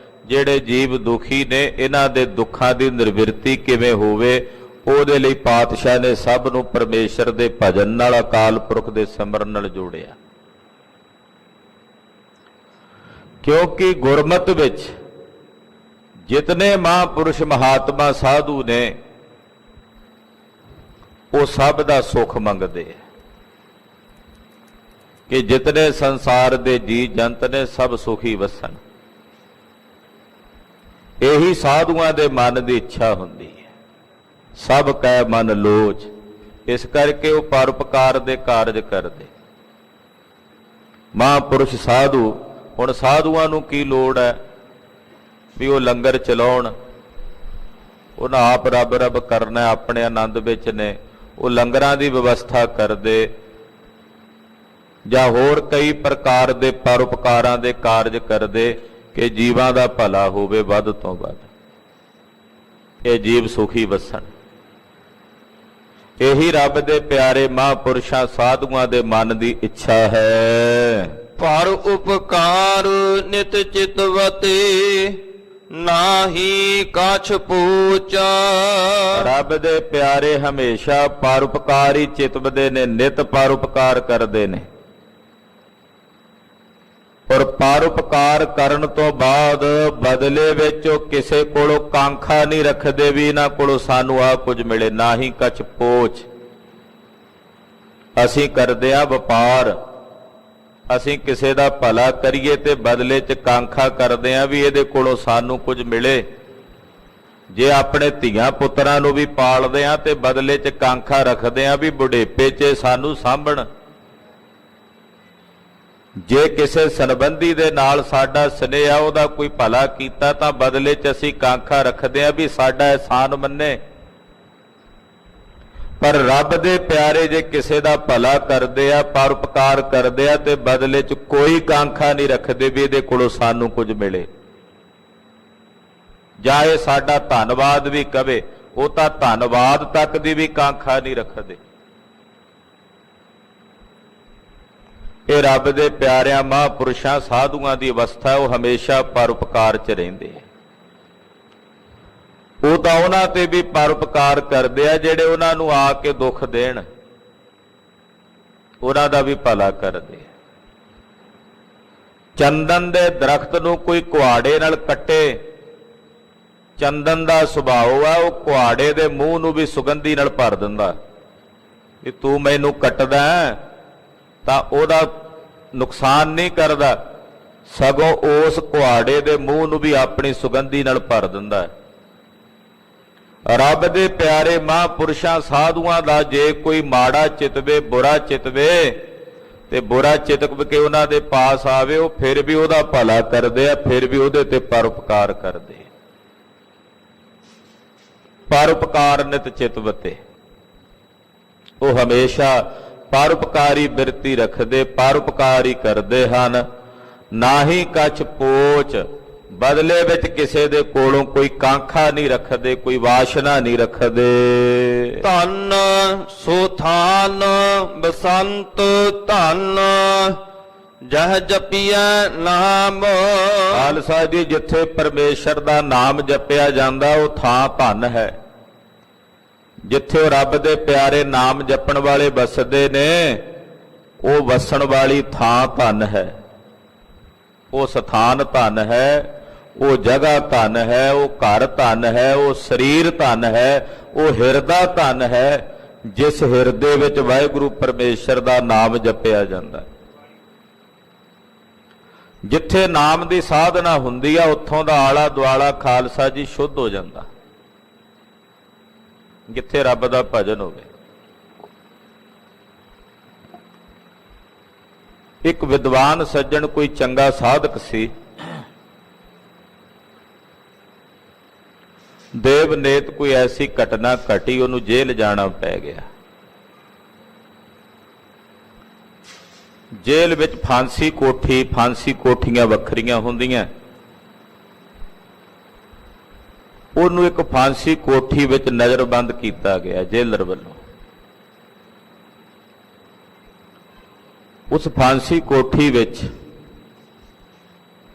ਜਿਹੜੇ ਜੀਵ ਦੁਖੀ ਨੇ, ਇਹਨਾਂ ਦੇ ਦੁੱਖਾਂ ਦੀ ਨਿਰਵਿਰਤੀ ਕਿਵੇਂ ਹੋਵੇ, ਉਹਦੇ ਲਈ ਪਾਤਸ਼ਾਹ ਨੇ ਸਭ ਨੂੰ ਪਰਮੇਸ਼ਰ ਦੇ ਭਜਨ ਨਾਲ, ਅਕਾਲ ਪੁਰਖ ਦੇ ਸਿਮਰਨ ਨਾਲ ਜੋੜਿਆ। ਕਿਉਂਕਿ ਗੁਰਮਤਿ ਵਿੱਚ ਜਿਤਨੇ ਮਹਾਂਪੁਰਸ਼ ਮਹਾਤਮਾ ਸਾਧੂ ਨੇ ਉਹ ਸਭ ਦਾ ਸੁੱਖ ਮੰਗਦੇ ਕਿ ਜਿਤਨੇ ਸੰਸਾਰ ਦੇ ਜੀ ਜੰਤ ਨੇ ਸਭ ਸੁਖੀ ਵਸਣ। ਇਹੀ ਸਾਧੂਆਂ ਦੇ ਮਨ ਦੀ ਇੱਛਾ ਹੁੰਦੀ ਹੈ, ਸਭ ਕੈ ਮਨ ਲੋਚ। ਇਸ ਕਰਕੇ ਉਹ ਪਰਉਪਕਾਰ ਦੇ ਕਾਰਜ ਕਰਦੇ। ਮਹਾਂਪੁਰਸ਼ ਸਾਧੂ, ਹੁਣ ਸਾਧੂਆਂ ਨੂੰ ਕੀ ਲੋੜ ਹੈ ਵੀ ਉਹ ਲੰਗਰ ਚਲਾਉਣ, ਉਹਨਾਂ ਆਪ ਰੱਬ ਰੱਬ ਕਰਨਾ, ਆਪਣੇ ਆਨੰਦ ਵਿੱਚ ਨੇ, ਉਹ ਲੰਗਰਾਂ ਦੀ ਵਿਵਸਥਾ ਕਰਦੇ ਜਾਂ ਹੋਰ ਕਈ ਪ੍ਰਕਾਰ ਦੇ ਪਰਉਪਕਾਰਾਂ ਦੇ ਕਾਰਜ ਕਰਦੇ ਕਿ ਜੀਵਾਂ ਦਾ ਭਲਾ ਹੋਵੇ ਵੱਧ ਤੋਂ ਵੱਧ, ਇਹ ਜੀਵ ਸੁਖੀ ਵਸਣ। ਇਹੀ ਰੱਬ ਦੇ ਪਿਆਰੇ ਮਹਾਂਪੁਰਸ਼ਾਂ ਸਾਧੂਆਂ ਦੇ ਮਨ ਦੀ ਇੱਛਾ ਹੈ। ਪਰ ਉਪਕਾਰ ਨਿਤ ਚਿਤਵਤੇ, ਨਾਹੀ ਕਛ ਪੂਚਾ। ਰੱਬ ਦੇ ਪਿਆਰੇ ਹਮੇਸ਼ਾ ਪਰਉਪਕਾਰ ਹੀ ਚਿਤਵਦੇ ਨੇ, ਨਿਤ ਪਰਉਪਕਾਰ ਕਰਦੇ ਨੇ। ਔਰ ਪਰਉਪਕਾਰ ਕਰਨ ਤੋਂ ਬਾਅਦ ਬਦਲੇ ਵਿੱਚ ਉਹ ਕਿਸੇ ਕੋਲੋਂ ਕਾਂਖਾ ਨਹੀਂ ਰੱਖਦੇ ਵੀ ਇਹਨਾਂ ਕੋਲੋਂ ਸਾਨੂੰ ਆ ਕੁਝ ਮਿਲੇ, ਨਾ ਹੀ ਕਛ ਪੋਚ। ਅਸੀਂ ਕਰਦੇ ਆ ਵਪਾਰ, ਅਸੀਂ ਕਿਸੇ ਦਾ ਭਲਾ ਕਰੀਏ ਤੇ ਬਦਲੇ 'ਚ ਕਾਂਖਾ ਕਰਦੇ ਆ ਵੀ ਇਹਦੇ ਕੋਲੋਂ ਸਾਨੂੰ ਕੁਝ ਮਿਲੇ। ਜੇ ਆਪਣੇ ਧੀਆਂ ਪੁੱਤਰਾਂ ਨੂੰ ਵੀ ਪਾਲਦੇ ਆ ਤੇ ਬਦਲੇ 'ਚ ਕਾਂਖਾ ਰੱਖਦੇ ਆ ਵੀ ਬੁਢੇਪੇ 'ਚ ਸਾਨੂੰ ਸਾਂਭਣ। ਜੇ ਕਿਸੇ ਸੰਬੰਧੀ ਦੇ ਨਾਲ ਸਾਡਾ ਸਨੇਹ ਉਹਦਾ ਕੋਈ ਭਲਾ ਕੀਤਾ ਤਾਂ ਬਦਲੇ 'ਚ ਅਸੀਂ ਕਾਂਖਾ ਰੱਖਦੇ ਆ ਵੀ ਸਾਡਾ ਅਹਿਸਾਨ ਮੰਨੇ। ਪਰ ਰੱਬ ਦੇ ਪਿਆਰੇ ਜੇ ਕਿਸੇ ਦਾ ਭਲਾ ਕਰਦੇ ਆ, ਪਰਉਪਕਾਰ ਕਰਦੇ ਆ ਤੇ ਬਦਲੇ 'ਚ ਕੋਈ ਕਾਂਖਾ ਨਹੀਂ ਰੱਖਦੇ ਵੀ ਇਹਦੇ ਕੋਲੋਂ ਸਾਨੂੰ ਕੁਝ ਮਿਲੇ। ਜਾਂ ਇਹ ਸਾਡਾ ਧੰਨਵਾਦ ਵੀ ਕਵੇ, ਉਹ ਤਾਂ ਧੰਨਵਾਦ ਤੱਕ ਦੀ ਵੀ ਕਾਂਖਾ ਨਹੀਂ ਰੱਖਦੇ। ਇਹ ਰੱਬ ਦੇ ਪਿਆਰਿਆਂ ਮਹਾਂਪੁਰਸ਼ਾਂ ਸਾਧੂਆਂ ਦੀ ਅਵਸਥਾ, ਉਹ ਹਮੇਸ਼ਾ ਪਰਉਪਕਾਰ 'ਚ ਰਹਿੰਦੇ ਆ। ਉਹ ਤਾਂ ਉਹਨਾਂ ਤੇ ਵੀ ਪਰਉਪਕਾਰ ਕਰਦੇ ਆ ਜਿਹੜੇ ਉਹਨਾਂ ਨੂੰ ਆ ਕੇ ਦੁੱਖ ਦੇਣ, ਉਹਨਾਂ ਦਾ ਵੀ ਭਲਾ ਕਰਦੇ ਆ। ਚੰਦਨ ਦੇ ਦਰਖਤ ਨੂੰ ਕੋਈ ਕੁਹਾੜੇ ਨਾਲ ਕੱਟੇ, ਚੰਦਨ ਦਾ ਸੁਭਾਅ ਆ, ਉਹ ਕੁਹਾੜੇ ਦੇ ਮੂੰਹ ਨੂੰ ਵੀ ਸੁਗੰਧੀ ਨਾਲ ਭਰ ਦਿੰਦਾ ਵੀ ਤੂੰ ਮੈਨੂੰ ਕੱਟਦਾ ਤਾਂ ਉਹਦਾ ਨੁਕਸਾਨ ਨਹੀਂ ਕਰਦਾ, ਸਗੋਂ ਉਸ ਕੁਹਾੜੇ ਦੇ ਮੂੰਹ ਨੂੰ ਵੀ ਆਪਣੀ ਸੁਗੰਧੀ ਨਾਲ ਭਰ ਦਿੰਦਾ। ਰੱਬ ਦੇ ਪਿਆਰੇ ਮਹਾਂਪੁਰਸ਼ਾਂ ਸਾਧੂਆਂ ਦਾ ਜੇ ਕੋਈ ਮਾੜਾ ਚਿਤਵੇ, ਬੁਰਾ ਚਿਤਵੇ ਤੇ ਬੁਰਾ ਚਿਤਕ ਕੇ ਉਹਨਾਂ ਦੇ ਪਾਸ ਆਵੇ, ਉਹ ਫਿਰ ਵੀ ਉਹਦਾ ਭਲਾ ਕਰਦੇ ਆ, ਫਿਰ ਵੀ ਉਹਦੇ ਤੇ ਪਰਉਪਕਾਰ ਕਰਦੇ। ਪਰਉਪਕਾਰ ਨਿਤ ਚਿਤਵਤੇ, ਉਹ ਹਮੇਸ਼ਾ ਪਰਉਪਕਾਰੀ ਬਿਰਤੀ ਰੱਖਦੇ, ਪਰਉਪਕਾਰ ਹੀ ਕਰਦੇ ਹਨ। ਨਾ ਹੀ ਕਛ ਪੋਚ, ਬਦਲੇ ਵਿੱਚ ਕਿਸੇ ਦੇ ਕੋਲੋਂ ਕੋਈ ਕਾਂਖਾ ਨਹੀਂ ਰੱਖਦੇ, ਕੋਈ ਵਾਸ਼ਨਾ ਨਹੀਂ ਰੱਖਦੇ। ਧਨ ਸੁਥਾਨ ਬਸੰਤ ਧਨ, ਜਹ ਜਪੀਐ ਨਾਮ। ਖਾਲਸਾ ਜੀ, ਜਿੱਥੇ ਪਰਮੇਸ਼ਰ ਦਾ ਨਾਮ ਜਪਿਆ ਜਾਂਦਾ ਉਹ ਥਾਂ ਧਨ ਹੈ। ਜਿੱਥੇ ਉਹ ਰੱਬ ਦੇ ਪਿਆਰੇ ਨਾਮ ਜਪਣ ਵਾਲੇ ਵਸਦੇ ਨੇ, ਉਹ ਵਸਣ ਵਾਲੀ ਥਾਂ ਧਨ ਹੈ, ਉਹ ਸਥਾਨ ਧਨ ਹੈ, ਉਹ ਜਗ੍ਹਾ ਧਨ ਹੈ, ਉਹ ਘਰ ਧਨ ਹੈ, ਉਹ ਸਰੀਰ ਧਨ ਹੈ, ਉਹ ਹਿਰਦਾ ਧਨ ਹੈ, ਜਿਸ ਹਿਰਦੇ ਵਿੱਚ ਵਾਹਿਗੁਰੂ ਪਰਮੇਸ਼ਰ ਦਾ ਨਾਮ ਜਪਿਆ ਜਾਂਦਾ। ਜਿੱਥੇ ਨਾਮ ਦੀ ਸਾਧਨਾ ਹੁੰਦੀ ਆ, ਉੱਥੋਂ ਦਾ ਆਲਾ ਦੁਆਲਾ ਖਾਲਸਾ ਜੀ ਸ਼ੁੱਧ ਹੋ ਜਾਂਦਾ। ਜਿੱਥੇ ਰੱਬ ਦਾ ਭਜਨ ਹੋਵੇ। ਇੱਕ ਵਿਦਵਾਨ ਸੱਜਣ, ਕੋਈ ਚੰਗਾ ਸਾਧਕ ਸੀ, ਦੇਵਨੇਤ ਕੋਈ ਐਸੀ ਘਟਨਾ ਘਟੀ, ਉਹਨੂੰ ਜੇਲ੍ਹ ਜਾਣਾ ਪੈ ਗਿਆ। ਜੇਲ੍ਹ ਵਿੱਚ ਫਾਂਸੀ ਕੋਠੀ, ਫਾਂਸੀ ਕੋਠੀਆਂ ਵੱਖਰੀਆਂ ਹੁੰਦੀਆਂ। ਉਹਨੂੰ ਇੱਕ ਫਾਂਸੀ ਕੋਠੀ ਵਿੱਚ ਨਜ਼ਰਬੰਦ ਕੀਤਾ ਗਿਆ ਜੇਲਰ ਵੱਲੋਂ। ਉਸ ਫਾਂਸੀ ਕੋਠੀ ਵਿੱਚ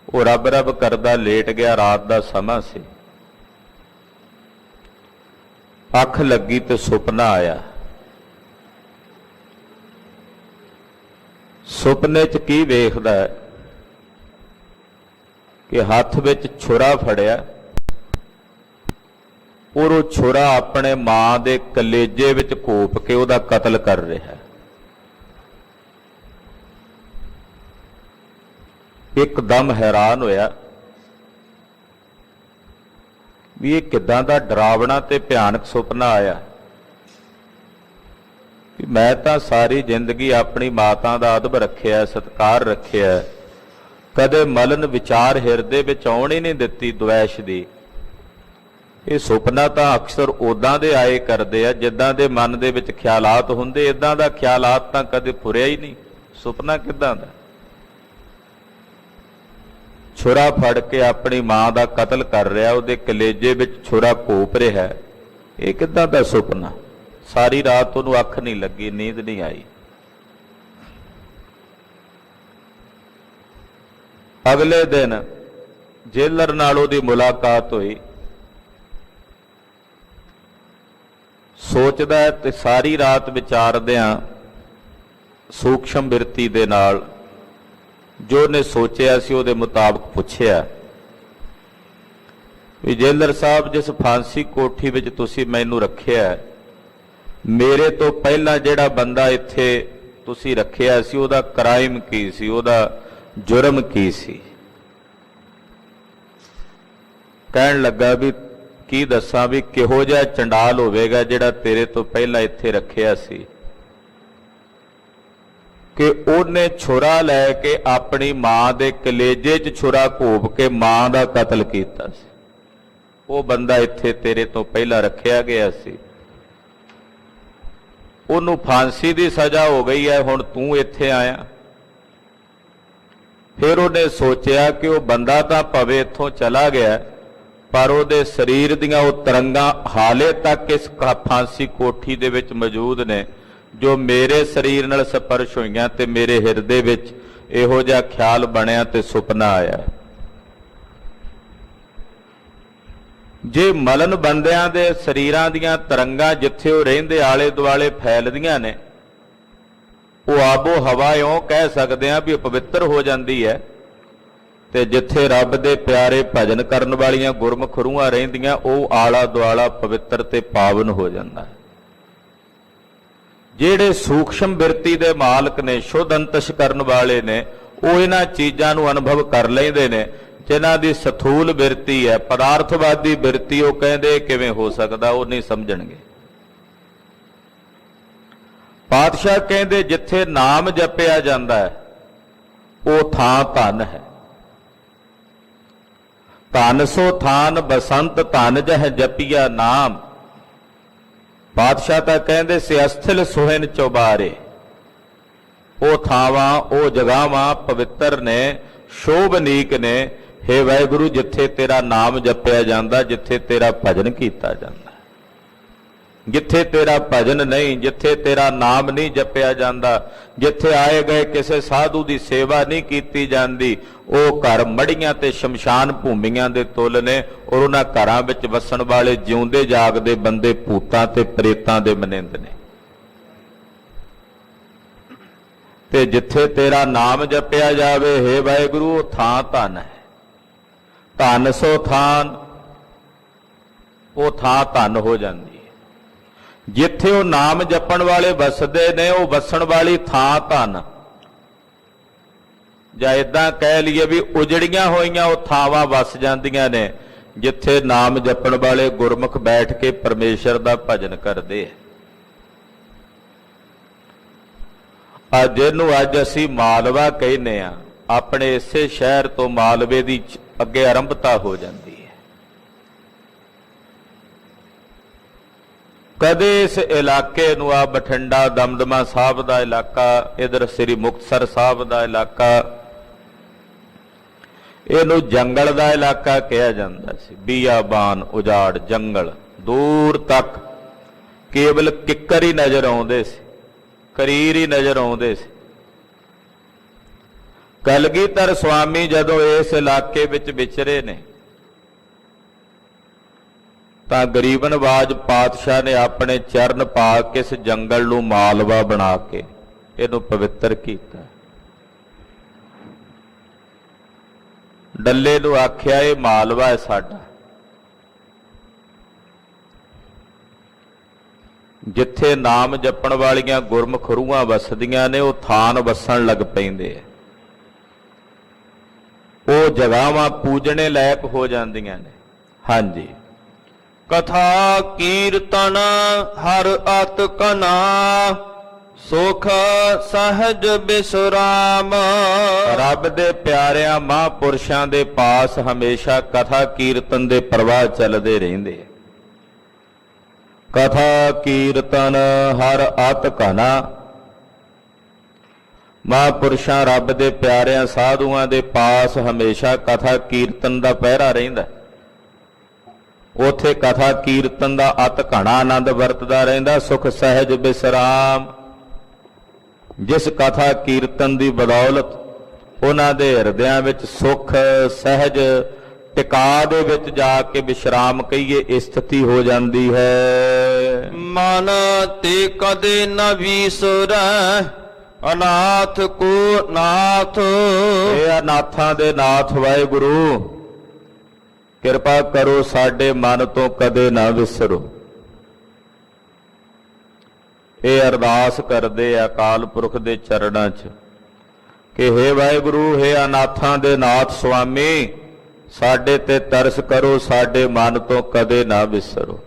ਉਹ ਰੱਬ ਰੱਬ ਕਰਦਾ ਲੇਟ ਗਿਆ। ਰਾਤ ਦਾ ਸਮਾਂ ਸੀ। ਅੱਖ ਲੱਗੀ ਤੇ ਸੁਪਨਾ ਆਇਆ। ਸੁਪਨੇ 'ਚ ਕੀ ਵੇਖਦਾ ਹੈ ਕਿ ਹੱਥ ਵਿੱਚ ਛੁਰਾ ਫੜਿਆ, ਔਰ ਉਹ ਛੁਰਾ ਆਪਣੇ ਮਾਂ ਦੇ ਕਲੇਜੇ ਵਿੱਚ ਘੋਪ ਕੇ ਉਹਦਾ ਕਤਲ ਕਰ ਰਿਹਾ ਹੈ। ਇੱਕਦਮ ਹੈਰਾਨ ਹੋਇਆ ਵੀ ਇਹ ਕਿੱਦਾਂ ਦਾ ਡਰਾਵਣਾ ਤੇ ਭਿਆਨਕ ਸੁਪਨਾ ਆਇਆ। ਵੀ ਮੈਂ ਤਾਂ ਸਾਰੀ ਜ਼ਿੰਦਗੀ ਆਪਣੀ ਮਾਤਾ ਦਾ ਅਦਬ ਰੱਖਿਆ, ਸਤਿਕਾਰ ਰੱਖਿਆ, ਕਦੇ ਮਲਨ ਵਿਚਾਰ ਹਿਰਦੇ ਵਿੱਚ ਆਉਣ ਹੀ ਨਹੀਂ ਦਿੱਤੀ ਦੁਐਸ਼ ਦੀ। ਇਹ ਸੁਪਨਾ ਤਾਂ ਅਕਸਰ ਉਦਾਂ ਦੇ ਆਏ ਕਰਦੇ ਆ ਜਿੱਦਾਂ ਦੇ ਮਨ ਦੇ ਵਿੱਚ ਖਿਆਲਾਤ ਹੁੰਦੇ। ਇਦਾਂ ਦਾ ਖਿਆਲਾਤ ਤਾਂ ਕਦੇ ਫੁਰਿਆ ਹੀ ਨਹੀਂ। ਸੁਪਨਾ ਕਿੱਦਾਂ ਦਾ? ਛੁਰਾ ਫੜ ਕੇ ਆਪਣੀ ਮਾਂ ਦਾ ਕਤਲ ਕਰ ਰਿਹਾ, ਉਹਦੇ ਕਲੇਜੇ ਵਿੱਚ ਛੁਰਾ ਘੋਪ ਰਿਹਾ। ਇਹ ਕਿੱਦਾਂ ਦਾ ਸੁਪਨਾ? ਸਾਰੀ ਰਾਤ ਉਹਨੂੰ ਅੱਖ ਨਹੀਂ ਲੱਗੀ, ਨੀਂਦ ਨਹੀਂ ਆਈ। ਅਗਲੇ ਦਿਨ ਜੇਲਰ ਨਾਲ ਉਹਦੀ ਮੁਲਾਕਾਤ ਹੋਈ। ਸੋਚਦਾ ਤੇ ਸਾਰੀ ਰਾਤ ਵਿਚਾਰਦਿਆਂ ਸੂਖਸ਼ਮ ਬਿਰਤੀ ਦੇ ਨਾਲ ਜੋ ਉਹਨੇ ਸੋਚਿਆ ਸੀ ਉਹਦੇ ਮੁਤਾਬਕ ਪੁੱਛਿਆ ਵੀ ਜੇਲਰ ਸਾਹਿਬ, ਜਿਸ ਫਾਂਸੀ ਕੋਠੀ ਵਿੱਚ ਤੁਸੀਂ ਮੈਨੂੰ ਰੱਖਿਆ, ਮੇਰੇ ਤੋਂ ਪਹਿਲਾਂ ਜਿਹੜਾ ਬੰਦਾ ਇੱਥੇ ਤੁਸੀਂ ਰੱਖਿਆ ਸੀ ਉਹਦਾ ਕ੍ਰਾਈਮ ਕੀ ਸੀ, ਉਹਦਾ ਜੁਰਮ ਕੀ ਸੀ? ਕਹਿਣ ਲੱਗਾ ਵੀ ਕੀ ਦੱਸਾਂ ਵੀ ਕਿਹੋ ਜਿਹਾ ਚੰਡਾਲ ਹੋਵੇਗਾ ਜਿਹੜਾ ਤੇਰੇ ਤੋਂ ਪਹਿਲਾਂ ਇੱਥੇ ਰੱਖਿਆ ਸੀ ਕਿ ਉਹਨੇ ਛੁਰਾ ਲੈ ਕੇ ਆਪਣੀ ਮਾਂ ਦੇ ਕਲੇਜੇ 'ਚ ਛੁਰਾ ਘੋਪ ਕੇ ਮਾਂ ਦਾ ਕਤਲ ਕੀਤਾ ਸੀ। ਉਹ ਬੰਦਾ ਇੱਥੇ ਤੇਰੇ ਤੋਂ ਪਹਿਲਾਂ ਰੱਖਿਆ ਗਿਆ ਸੀ, ਉਹਨੂੰ ਫਾਂਸੀ ਦੀ ਸਜ਼ਾ ਹੋ ਗਈ ਹੈ, ਹੁਣ ਤੂੰ ਇੱਥੇ ਆਇਆ। ਫਿਰ ਉਹਨੇ ਸੋਚਿਆ ਕਿ ਉਹ ਬੰਦਾ ਤਾਂ ਭਾਵੇਂ ਇੱਥੋਂ ਚਲਾ ਗਿਆ, ਪਰ ਉਹਦੇ ਸਰੀਰ ਦੀਆਂ ਉਹ ਤਰੰਗਾਂ ਹਾਲੇ ਤੱਕ ਇਸ ਫਾਂਸੀ ਕੋਠੀ ਦੇ ਵਿੱਚ ਮੌਜੂਦ ਨੇ, ਜੋ ਮੇਰੇ ਸਰੀਰ ਨਾਲ ਸਪਰਸ਼ ਹੋਈਆਂ ਤੇ ਮੇਰੇ ਹਿਰਦੇ ਵਿੱਚ ਇਹੋ ਜਿਹਾ ਖਿਆਲ ਬਣਿਆ ਤੇ ਸੁਪਨਾ ਆਇਆ। ਜੇ ਮਲਨ ਬੰਦਿਆਂ ਦੇ ਸਰੀਰਾਂ ਦੀਆਂ ਤਰੰਗਾਂ ਜਿੱਥੇ ਉਹ ਰਹਿੰਦੇ ਆਲੇ ਦੁਆਲੇ ਫੈਲਦੀਆਂ ਨੇ, ਉਹ ਆਬੋ ਹਵਾ ਇਉਂ ਕਹਿ ਸਕਦੇ ਆ ਵੀ ਪਵਿੱਤਰ ਹੋ ਜਾਂਦੀ ਹੈ, ਤੇ ਜਿੱਥੇ ਰੱਬ ਦੇ ਪਿਆਰੇ ਭਜਨ ਕਰਨ ਵਾਲੀਆਂ ਗੁਰਮੁਖ ਰੂਹਾਂ ਰਹਿੰਦੀਆਂ, ਉਹ ਆਲਾ ਦੁਆਲਾ ਪਵਿੱਤਰ ਤੇ ਪਾਵਨ ਹੋ ਜਾਂਦਾ ਹੈ। ਜਿਹੜੇ ਸੂਖਸ਼ਮ ਬਿਰਤੀ ਦੇ ਮਾਲਕ ਨੇ, ਸ਼ੁੱਧ ਅੰਤਸ਼ ਕਰਨ ਵਾਲੇ ਨੇ, ਉਹ ਇਹਨਾਂ ਚੀਜ਼ਾਂ ਨੂੰ ਅਨੁਭਵ ਕਰ ਲੈਂਦੇ ਨੇ। ਜਿਨ੍ਹਾਂ ਦੀ ਸਥੂਲ ਬਿਰਤੀ ਹੈ, ਪਦਾਰਥਵਾਦੀ ਬਿਰਤੀ, ਉਹ ਕਹਿੰਦੇ ਕਿਵੇਂ ਹੋ ਸਕਦਾ, ਉਹ ਨਹੀਂ ਸਮਝਣਗੇ। ਪਾਤਸ਼ਾਹ ਕਹਿੰਦੇ ਜਿੱਥੇ ਨਾਮ ਜਪਿਆ ਜਾਂਦਾ ਹੈ ਉਹ ਥਾਂ ਧਨ ਹੈ। ਧਨ ਸੋ ਥਾਨ ਬਸੰਤ ਧਨ ਜਹ ਜਪਿਆ ਨਾਮ। ਪਾਤਸ਼ਾਹ ਤਾਂ ਕਹਿੰਦੇ ਸੇ ਅਸਥਿਲ ਸੁਹਿਨ ਚੌਬਾਰੇ। ਉਹ ਥਾਵਾਂ, ਉਹ ਜਗ੍ਹਾਵਾਂ ਪਵਿੱਤਰ ਨੇ, ਸ਼ੋਭਨੀਕ ਨੇ। ਹੇ ਵਾਹਿਗੁਰੂ, ਜਿੱਥੇ ਤੇਰਾ ਨਾਮ ਜਪਿਆ ਜਾਂਦਾ, ਜਿੱਥੇ ਤੇਰਾ ਭਜਨ ਕੀਤਾ ਜਾਂਦਾ, ਜਿੱਥੇ ਤੇਰਾ ਭਜਨ ਨਹੀਂ, ਜਿੱਥੇ ਤੇਰਾ ਨਾਮ ਨਹੀਂ ਜਪਿਆ ਜਾਂਦਾ, ਜਿੱਥੇ ਆਏ ਗਏ ਕਿਸੇ ਸਾਧੂ ਦੀ ਸੇਵਾ ਨਹੀਂ ਕੀਤੀ ਜਾਂਦੀ, ਉਹ ਘਰ ਮੜੀਆਂ ਤੇ ਸ਼ਮਸ਼ਾਨ ਭੂਮੀਆਂ ਦੇ ਤੁੱਲ ਨੇ। ਔਰ ਉਹਨਾਂ ਘਰਾਂ ਵਿੱਚ ਵਸਣ ਵਾਲੇ ਜਿਉਂਦੇ ਜਾਗਦੇ ਬੰਦੇ ਭੂਤਾਂ ਤੇ ਪ੍ਰੇਤਾਂ ਦੇ ਮਨਿੰਦ ਨੇ। ਤੇ ਜਿੱਥੇ ਤੇਰਾ ਨਾਮ ਜਪਿਆ ਜਾਵੇ, ਹੇ ਵਾਹਿਗੁਰੂ, ਉਹ ਥਾਂ ਧਨ ਹੈ। ਧਨ ਸੋ ਥਾਨ, ਉਹ ਥਾਂ ਧਨ ਹੋ ਜਾਂਦੀ ਹੈ। ਜਿੱਥੇ ਉਹ ਨਾਮ ਜਪਣ ਵਾਲੇ ਵਸਦੇ ਨੇ, ਉਹ ਵਸਣ ਵਾਲੀ ਥਾਂ ਧਨ। ਜਾਂ ਇਦਾਂ ਕਹਿ ਲਈਏ ਵੀ ਉਜੜੀਆਂ ਹੋਈਆਂ ਉਹ ਥਾਵਾਂ ਵਸ ਜਾਂਦੀਆਂ ਨੇ, ਜਿੱਥੇ ਨਾਮ ਜਪਣ ਵਾਲੇ ਗੁਰਮੁਖ ਬੈਠ ਕੇ ਪਰਮੇਸ਼ਰ ਦਾ ਭਜਨ ਕਰਦੇ ਆ। ਜਿਹਨੂੰ ਅੱਜ ਅਸੀਂ ਮਾਲਵਾ ਕਹਿੰਦੇ ਆ, ਆਪਣੇ ਇਸੇ ਸ਼ਹਿਰ ਤੋਂ ਮਾਲਵੇ ਦੀ ਅੱਗੇ ਆਰੰਭਤਾ ਹੋ ਜਾਂਦੀ ਹੈ। ਕਦੇ ਇਸ ਇਲਾਕੇ ਨੂੰ, ਆ ਬਠਿੰਡਾ ਦਮਦਮਾ ਸਾਹਿਬ ਦਾ ਇਲਾਕਾ, ਇਧਰ ਸ੍ਰੀ ਮੁਕਤਸਰ ਸਾਹਿਬ ਦਾ ਇਲਾਕਾ, ਇਹਨੂੰ ਜੰਗਲ ਦਾ ਇਲਾਕਾ ਕਿਹਾ ਜਾਂਦਾ ਸੀ। ਬੀਆਬਾਨ, ਉਜਾੜ, ਜੰਗਲ, ਦੂਰ ਤੱਕ ਕੇਵਲ ਕਿੱਕਰ ਹੀ ਨਜ਼ਰ ਆਉਂਦੇ ਸੀ, ਕਰੀਰ ਹੀ ਨਜ਼ਰ ਆਉਂਦੇ ਸੀ। ਕਲਗੀਧਰ ਸੁਆਮੀ ਜਦੋਂ ਇਸ ਇਲਾਕੇ ਵਿੱਚ ਵਿਚਰੇ ਨੇ, ਤਾਂ ਗਰੀਬ ਨਵਾਜ ਪਾਤਸ਼ਾਹ ਨੇ ਆਪਣੇ ਚਰਨ ਪਾ ਕੇ ਇਸ ਜੰਗਲ ਨੂੰ ਮਾਲਵਾ ਬਣਾ ਕੇ ਇਹਨੂੰ ਪਵਿੱਤਰ ਕੀਤਾ। ਡੱਲੇ ਨੂੰ ਆਖਿਆ ਇਹ ਮਾਲਵਾ ਹੈ ਸਾਡਾ। ਜਿੱਥੇ ਨਾਮ ਜਪਣ ਵਾਲੀਆਂ ਗੁਰਮੁਖ ਰੂਹਾਂ ਵਸਦੀਆਂ ਨੇ, ਉਹ ਥਾਨ ਵਸਣ ਲੱਗ ਪੈਂਦੇ ਆ। ਉਹ ਜਗ੍ਹਾਵਾਂ ਪੂਜਣੇ ਲਾਇਕ ਹੋ ਜਾਂਦੀਆਂ ਨੇ। ਹਾਂਜੀ। ਕਥਾ ਕੀਰਤਨ ਹਰ ਅਤ ਕਨਾ, ਸੁਖ ਸਹਜ ਬਿਸਰਾਮ। ਰੱਬ ਦੇ ਪਿਆਰਿਆਂ ਮਹਾਂਪੁਰਸ਼ਾਂ ਦੇ ਪਾਸ ਹਮੇਸ਼ਾ ਕਥਾ ਕੀਰਤਨ ਦੇ ਪ੍ਰਵਾਹ ਚੱਲਦੇ ਰਹਿੰਦੇ। ਕਥਾ ਕੀਰਤਨ ਹਰ ਅਤ ਕਨਾ। ਮਹਾਂਪੁਰਸ਼ਾਂ, ਰੱਬ ਦੇ ਪਿਆਰਿਆਂ ਸਾਧੂਆਂ ਦੇ ਪਾਸ ਹਮੇਸ਼ਾ ਕਥਾ ਕੀਰਤਨ ਦਾ ਪਹਿਰਾ ਰਹਿੰਦਾ। ਉਥੇ ਕਥਾ ਕੀਰਤਨ ਦਾ ਅਤ ਘਣਾ ਆਨੰਦ ਵਰਤਦਾ ਰਹਿੰਦਾ। ਸੁਖ ਸਹਿਜ ਬਿਸਰਾਮ। ਜਿਸ ਕਥਾ ਕੀਰਤਨ ਦੀ ਬਦੌਲਤ ਉਹਨਾਂ ਦੇ ਹਿਰਦਿਆਂ ਵਿੱਚ ਸੁਖ ਸਹਿਜ ਟਿਕਾ ਦੇ ਵਿੱਚ ਜਾ ਕੇ ਵਿਸ਼ਰਾਮ ਕਹੀਏ ਸਥਿਤੀ ਹੋ ਜਾਂਦੀ ਹੈ। ਮਨ ਤੇ ਕਦੇ ਨ ਵਿਸਰੈ, ਅਨਾਥ ਕੋ ਨਾਥ। ਇਹ ਅਨਾਥਾਂ ਦੇ ਨਾਥ ਵਾਹਿਗੁਰੂ, ਕਿਰਪਾ ਕਰੋ ਸਾਡੇ ਮਨ ਤੋਂ ਕਦੇ ਨਾ ਵਿਸਰੋ। ਇਹ ਅਰਦਾਸ ਕਰਦੇ ਆ ਅਕਾਲ ਪੁਰਖ ਦੇ ਚਰਨਾਂ 'ਚ ਕਿ ਹੇ ਵਾਹਿਗੁਰੂ, ਹੇ ਅਨਾਥਾਂ ਦੇ ਨਾਥ ਸੁਆਮੀ, ਸਾਡੇ ਤੇ ਤਰਸ ਕਰੋ, ਸਾਡੇ ਮਨ ਤੋਂ ਕਦੇ ਨਾ ਵਿਸਰੋ।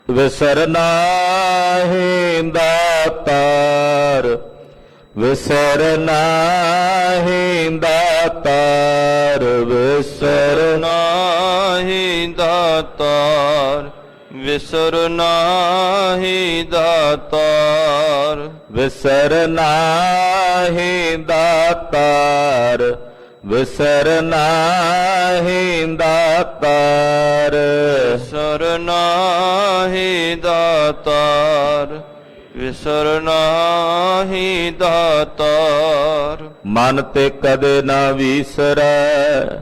ਵਿਸਰ ਨਾਹੀਂ ਦਾਤਾਰ, ਵਿਸਰ ਨਾਹੀਂ ਦਾਤਾਰ, ਵਿਸਰ ਨਾਹੀਂ ਦਾਤਾਰ, ਵਿਸਰ ਨਾਹੀਂ ਦਾਤਾਰ, ਵਿਸਰ ਨਾਹੀਂ ਦਾਤਾਰ, ਵਿਸਰ ਨਾਹੀਂ ਦਾਤਾਰ, ਵਿਸਰ ਨਾਹੀਂ ਦਾਤਾਰ, ਵਿਸਰ ਨਾਹੀਂ ਦਾਤਾਰ। ਮਨ ਤੇ ਕਦੇ ਨਾ ਵਿਸਰੈ।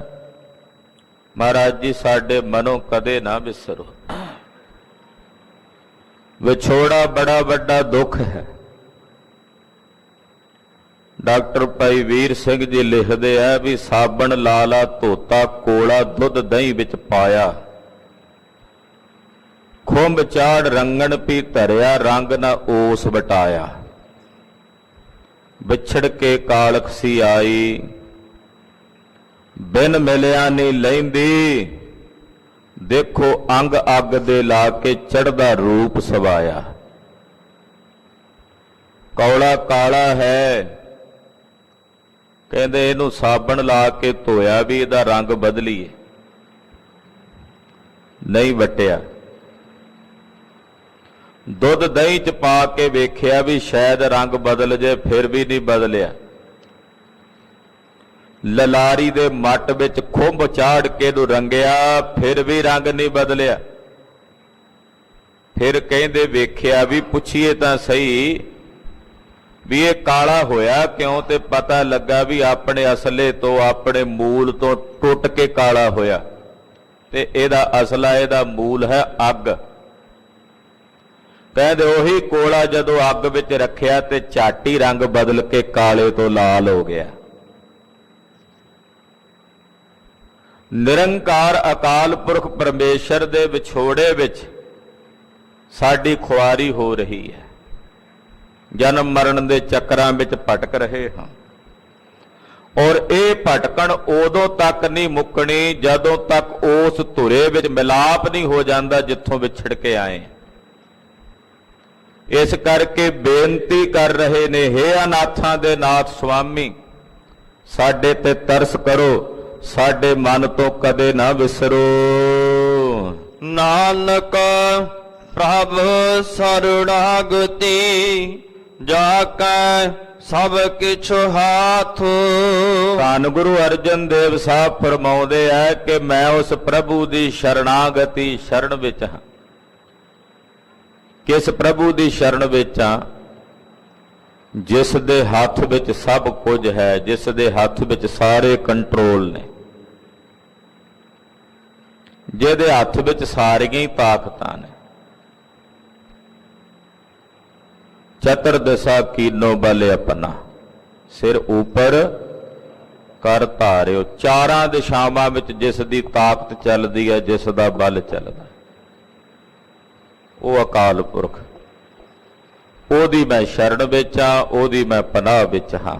ਮਹਾਰਾਜ ਜੀ, ਸਾਡੇ ਮਨੋਂ ਕਦੇ ਨਾ ਵਿਸਰੋ। ਵਿਛੋੜਾ ਬੜਾ ਵੱਡਾ ਦੁੱਖ ਹੈ। ਡਾਕਟਰ ਭਾਈ ਵੀਰ ਸਿੰਘ ਜੀ ਲਿਖਦੇ ਆ ਵੀ ਸਾਬਣ ਲਾਲਾ ਧੋਤਾ, ਕੋਲਾ ਦੁੱਧ ਦਹੀਂ ਵਿੱਚ ਪਾਇਆ, ਖੁੰਭ ਚਾੜ ਰੰਗਣ ਪੀ ਧਰਿਆ, ਰੰਗ ਨਾ ਓਸ ਵਟਾਇਆ। ਵਿਛੜ ਕੇ ਕਾਲਖ ਸੀ ਆਈ, ਬਿਨ ਮਿਲਿਆ ਨਹੀਂ ਲੈਂਦੀ, ਦੇਖੋ ਅੰਗ ਅੱਗ ਦੇ ਲਾ ਕੇ ਚੜ੍ਹਦਾ ਰੂਪ ਸਵਾਇਆ। ਕੌਲਾ ਕਾਲਾ ਹੈ, ਕਹਿੰਦੇ ਇਹਨੂੰ ਸਾਬਣ ਲਾ ਕੇ ਧੋਇਆ ਵੀ ਇਹਦਾ ਰੰਗ ਬਦਲੀਏ, ਨਹੀਂ ਵਟਿਆ। ਦੁੱਧ ਦਹੀਂ ਚ ਪਾ ਕੇ ਵੇਖਿਆ ਵੀ ਸ਼ਾਇਦ ਰੰਗ ਬਦਲ ਜੇ, ਫਿਰ ਵੀ ਨਹੀਂ ਬਦਲਿਆ। ਲਲਾਰੀ ਦੇ ਮੱਟ ਵਿੱਚ ਖੁੰਭ ਚਾੜ ਕੇ ਇਹਨੂੰ ਰੰਗਿਆ, ਫਿਰ ਵੀ ਰੰਗ ਨਹੀਂ ਬਦਲਿਆ। ਫਿਰ ਕਹਿੰਦੇ ਵੇਖਿਆ ਵੀ ਪੁੱਛੀਏ ਤਾਂ ਸਹੀ ਵੀ ਇਹ ਕਾਲਾ ਹੋਇਆ ਕਿਉਂ, ਤੇ ਪਤਾ ਲੱਗਾ ਵੀ ਆਪਣੇ ਅਸਲੇ ਤੋਂ, ਆਪਣੇ ਮੂਲ ਤੋਂ ਟੁੱਟ ਕੇ ਕਾਲਾ ਹੋਇਆ। ਤੇ ਇਹਦਾ ਅਸਲਾ, ਇਹਦਾ ਮੂਲ ਹੈ ਅੱਗ। ਕਹਿੰਦੇ ਉਹੀ ਕੋਲਾ ਜਦੋਂ ਅੱਗ ਵਿੱਚ ਰੱਖਿਆ ਤੇ ਝਾਟੀ ਰੰਗ ਬਦਲ ਕੇ ਕਾਲੇ ਤੋਂ ਲਾਲ ਹੋ ਗਿਆ। ਨਿਰੰਕਾਰ ਅਕਾਲ ਪੁਰਖ ਪਰਮੇਸ਼ਰ ਦੇ ਵਿਛੋੜੇ ਵਿੱਚ ਸਾਡੀ ਖੁਆਰੀ ਹੋ ਰਹੀ ਹੈ। ਜਨਮ ਮਰਨ ਦੇ ਚੱਕਰਾਂ ਵਿੱਚ ਭਟਕ ਰਹੇ ਹਾਂ, ਔਰ ਇਹ ਭਟਕਣ ਉਦੋਂ ਤੱਕ ਨਹੀਂ ਮੁੱਕਣੀ ਜਦੋਂ ਤੱਕ ਉਸ ਧੁਰੇ ਵਿੱਚ ਮਿਲਾਪ ਨਹੀਂ ਹੋ ਜਾਂਦਾ ਜਿੱਥੋਂ ਵਿਛੜ ਕੇ ਆਏ। ਇਸ ਕਰਕੇ ਬੇਨਤੀ ਕਰ ਰਹੇ ਨੇ, ਹੇ ਅਨਾਥਾਂ ਦੇ ਨਾਥ ਸੁਆਮੀ, ਸਾਡੇ ਤੇ ਤਰਸ ਕਰੋ, ਸਾਡੇ ਮਨ ਤੋਂ ਕਦੇ ਨਾ ਵਿਸਰੋ। ਨਾਨਕ ਪ੍ਰਭ ਸਰਣਾਗਤੀ, ਜਾ ਕੈ ਸਭ ਕਿਛੁ ਹਾਥ। ਧੰਨ ਗੁਰੂ ਅਰਜਨ ਦੇਵ ਸਾਹਿਬ ਫਰਮਾਉਂਦੇ ਆ ਕਿ ਮੈਂ ਉਸ ਪ੍ਰਭੂ ਦੀ ਸ਼ਰਣਾਗਤੀ, ਸ਼ਰਨ ਵਿੱਚ ਹਾਂ। ਕਿਸ ਪ੍ਰਭੂ ਦੀ ਸ਼ਰਨ ਵਿੱਚ ਹਾਂ? ਜਿਸ ਦੇ ਹੱਥ ਵਿੱਚ ਸਭ ਕੁਝ ਹੈ, ਜਿਸ ਦੇ ਹੱਥ ਵਿੱਚ ਸਾਰੇ ਕੰਟਰੋਲ ਨੇ, ਜਿਹਦੇ ਹੱਥ ਵਿੱਚ ਸਾਰੀਆਂ ਹੀ ਤਾਕਤਾਂ ਨੇ। ਚਤਰ ਦਸ਼ਾ ਕੀਨੋ ਬਲ ਆਪਣਾ, ਸਿਰ ਉੱਪਰ ਕਰ ਧਾਰਿਓ। ਚਾਰਾਂ ਦਿਸ਼ਾਵਾਂ ਵਿੱਚ ਜਿਸ ਦੀ ਤਾਕਤ ਚੱਲਦੀ ਹੈ, ਜਿਸ ਦਾ ਬਲ ਚੱਲਦਾ, ਉਹ ਅਕਾਲ ਪੁਰਖ। ਉਹਦੀ ਮੈਂ ਸ਼ਰਨ ਵਿੱਚ ਹਾਂ, ਉਹਦੀ ਮੈਂ ਪਨਾਹ ਵਿੱਚ ਹਾਂ।